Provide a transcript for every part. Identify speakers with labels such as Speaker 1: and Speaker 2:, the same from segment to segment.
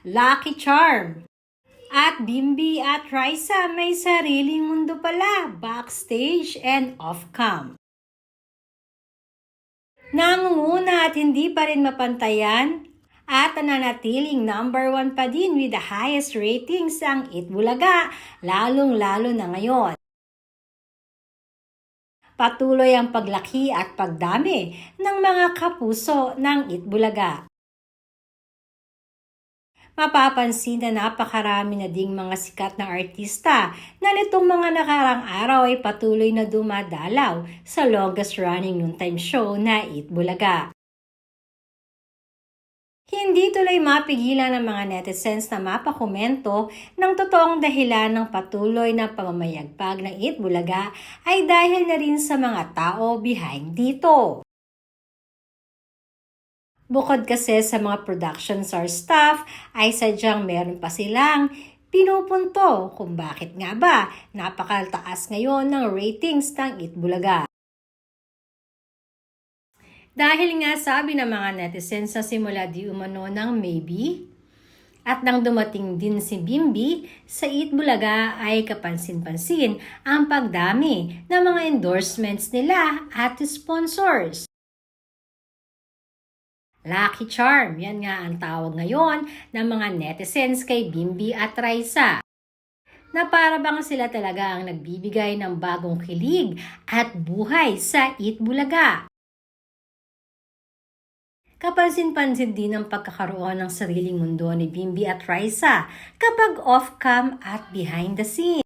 Speaker 1: Lucky Charm. At Bimbi at Raisa may sariling mundo pala, backstage and off-cam. Nangunguna at hindi pa rin mapantayan at nananatiling number 1 pa din with the highest ratings ang Eat Bulaga, lalong-lalo na ngayon. Patuloy ang paglaki at pagdami ng mga kapuso ng Eat Bulaga. Mapapansin na napakarami na ding mga sikat na artista na nitong mga nakarang araw ay patuloy na dumadalaw sa longest running noontime show na Eat Bulaga. Hindi tuloy mapigilan ng mga netizens na mapakomento ng totoong dahilan ng patuloy na pamamayagpag ng Eat Bulaga ay dahil na rin sa mga tao behind dito. Bukod kasi sa mga productions or staff ay sadyang meron pa silang pinupunto kung bakit nga ba napakataas ngayon ng ratings ng Eat Bulaga. Dahil nga sabi ng mga netizens sa simula di umano ng maybe at nang dumating din si Bimbi sa Eat Bulaga ay kapansin-pansin ang pagdami ng mga endorsements nila at sponsors. Lucky Charm, yan nga ang tawag ngayon ng mga netizens kay Bimbi at Raisa. Na para bang sila talaga ang nagbibigay ng bagong kilig at buhay sa Eat Bulaga. Kapansin-pansin din ang pagkakaroon ng sariling mundo ni Bimbi at Raisa kapag off-cam at behind the scene.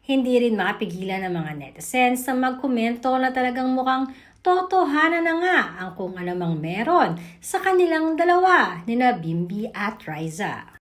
Speaker 1: Hindi rin mapigilan ng mga netizens na magkomento na talagang mukhang totohanan na nga ang kung anumang meron sa kanilang dalawa nina Bimbi at Raisa.